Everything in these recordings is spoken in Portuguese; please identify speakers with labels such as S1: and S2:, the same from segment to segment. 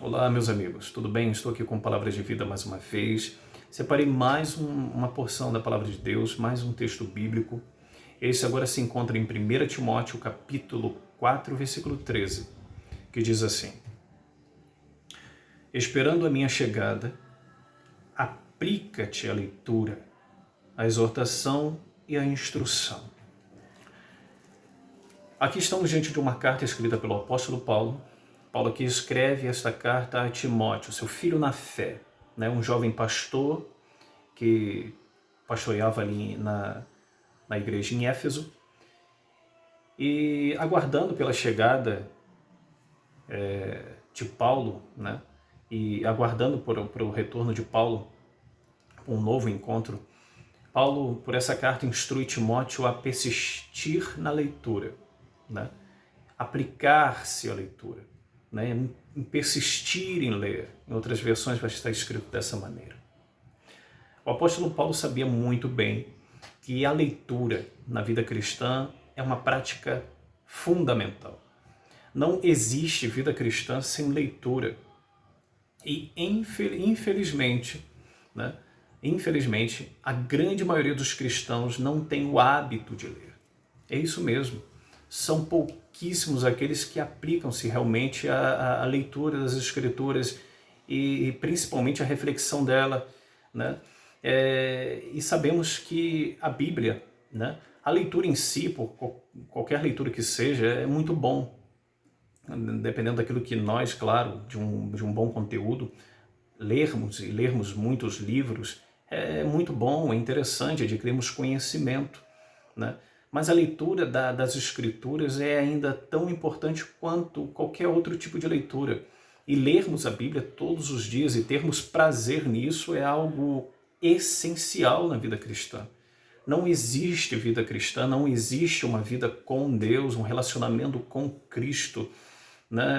S1: Olá, meus amigos, tudo bem? Estou aqui com Palavras de Vida mais uma vez. Separei mais uma porção da Palavra de Deus, mais um texto bíblico. Esse agora se encontra em 1 Timóteo, capítulo 4, versículo 13, que diz assim: Esperando a minha chegada, aplica-te à leitura, à exortação e à instrução. Aqui estamos diante de uma carta escrita pelo apóstolo Paulo. Paulo aqui escreve esta carta a Timóteo, seu filho na fé, um jovem pastor que pastoreava ali na igreja em Éfeso, e aguardando pela chegada de Paulo, e aguardando por o retorno de Paulo, um novo encontro. Paulo, por essa carta, instrui Timóteo a persistir na leitura, aplicar-se à leitura, em persistir em ler. Em outras versões vai estar escrito dessa maneira. O apóstolo Paulo sabia muito bem que a leitura na vida cristã é uma prática fundamental. Não existe vida cristã sem leitura. E infelizmente, a grande maioria dos cristãos não tem o hábito de ler. É isso mesmo. São pouquíssimos aqueles que aplicam-se realmente à leitura das Escrituras e principalmente a reflexão dela, e sabemos que a Bíblia, a leitura em si, por qualquer leitura que seja, é muito bom. Dependendo daquilo que nós, claro, de um bom conteúdo, lermos muitos livros, é muito bom, é interessante, adquirimos conhecimento, Mas a leitura das Escrituras é ainda tão importante quanto qualquer outro tipo de leitura. E lermos a Bíblia todos os dias e termos prazer nisso é algo essencial na vida cristã. Não existe vida cristã, não existe uma vida com Deus, um relacionamento com Cristo,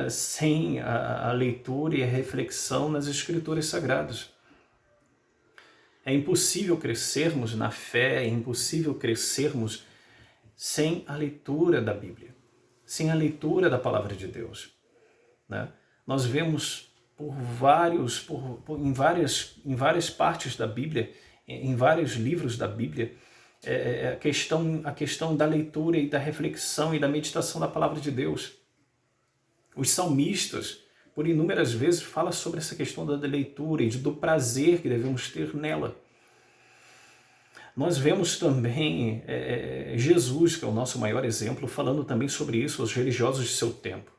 S1: sem a leitura e a reflexão nas Escrituras Sagradas. É impossível crescermos na fé, é impossível crescermos sem a leitura da Bíblia, sem a leitura da Palavra de Deus. Nós vemos em várias partes da Bíblia, em vários livros da Bíblia, a questão da leitura e da reflexão e da meditação da Palavra de Deus. Os salmistas, por inúmeras vezes, falam sobre essa questão da leitura e do prazer que devemos ter nela. Nós vemos também Jesus, que é o nosso maior exemplo, falando também sobre isso aos religiosos de seu tempo.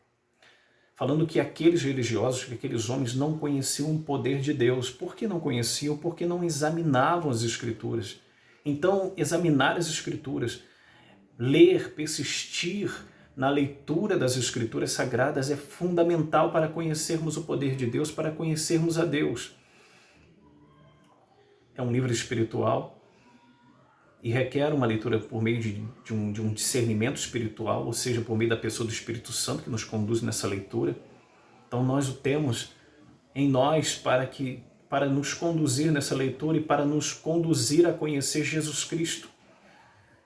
S1: Falando que aqueles religiosos, que aqueles homens não conheciam o poder de Deus. Por que não conheciam? Porque não examinavam as Escrituras. Então, examinar as Escrituras, ler, persistir na leitura das Escrituras Sagradas é fundamental para conhecermos o poder de Deus, para conhecermos a Deus. É um livro espiritual e requer uma leitura por meio de um discernimento espiritual, ou seja, por meio da pessoa do Espírito Santo que nos conduz nessa leitura. Então nós o temos em nós para nos conduzir nessa leitura e para nos conduzir a conhecer Jesus Cristo.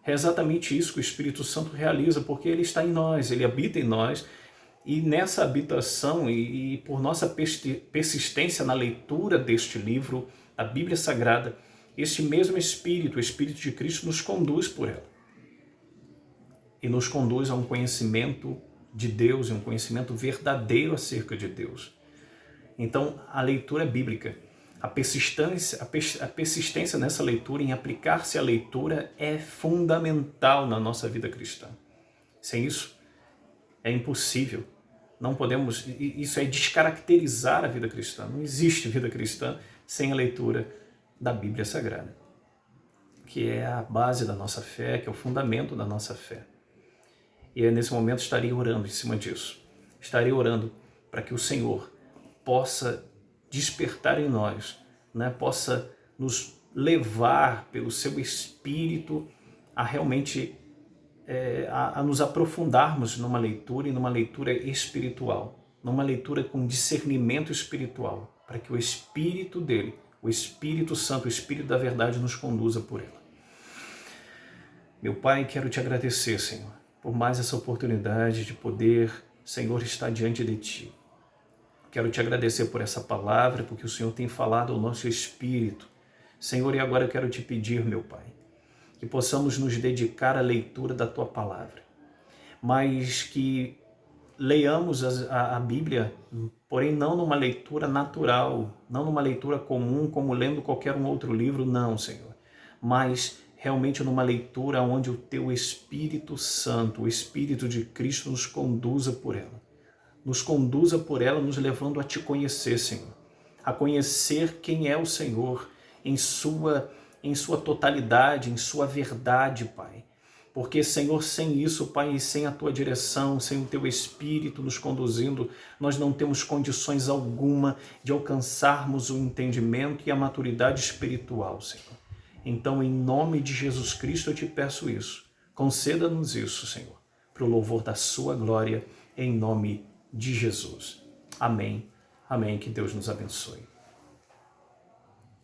S1: É exatamente isso que o Espírito Santo realiza, porque ele está em nós, ele habita em nós, e nessa habitação e por nossa persistência na leitura deste livro, a Bíblia Sagrada, este mesmo Espírito, o Espírito de Cristo, nos conduz por ela. E nos conduz a um conhecimento de Deus, e um conhecimento verdadeiro acerca de Deus. Então, a leitura bíblica, a persistência nessa leitura, em aplicar-se à leitura, é fundamental na nossa vida cristã. Sem isso, é impossível. Não podemos, isso é descaracterizar a vida cristã. Não existe vida cristã sem a leitura da Bíblia Sagrada, que é a base da nossa fé, que é o fundamento da nossa fé. E nesse momento estarei orando em cima disso. Estarei orando para que o Senhor possa despertar em nós, possa nos levar pelo seu Espírito a realmente a nos aprofundarmos numa leitura e numa leitura espiritual, numa leitura com discernimento espiritual, para que o Espírito dele, o Espírito Santo, o Espírito da verdade nos conduza por ela. Meu Pai, quero te agradecer, Senhor, por mais essa oportunidade de poder, Senhor, estar diante de Ti. Quero te agradecer por essa palavra, porque o Senhor tem falado ao nosso espírito. Senhor, e agora eu quero te pedir, meu Pai, que possamos nos dedicar à leitura da Tua palavra, mas que leiamos a Bíblia, porém não numa leitura natural, não numa leitura comum, como lendo qualquer um outro livro, não, Senhor, mas realmente numa leitura onde o Teu Espírito Santo, o Espírito de Cristo, nos conduza por ela. Nos conduza por ela, nos levando a Te conhecer, Senhor, a conhecer quem é o Senhor em sua totalidade, em sua verdade, Pai. Porque, Senhor, sem isso, Pai, e sem a Tua direção, sem o Teu Espírito nos conduzindo, nós não temos condições alguma de alcançarmos o entendimento e a maturidade espiritual, Senhor. Então, em nome de Jesus Cristo, eu te peço isso. Conceda-nos isso, Senhor, para o louvor da Sua glória, em nome de Jesus. Amém. Amém. Que Deus nos abençoe.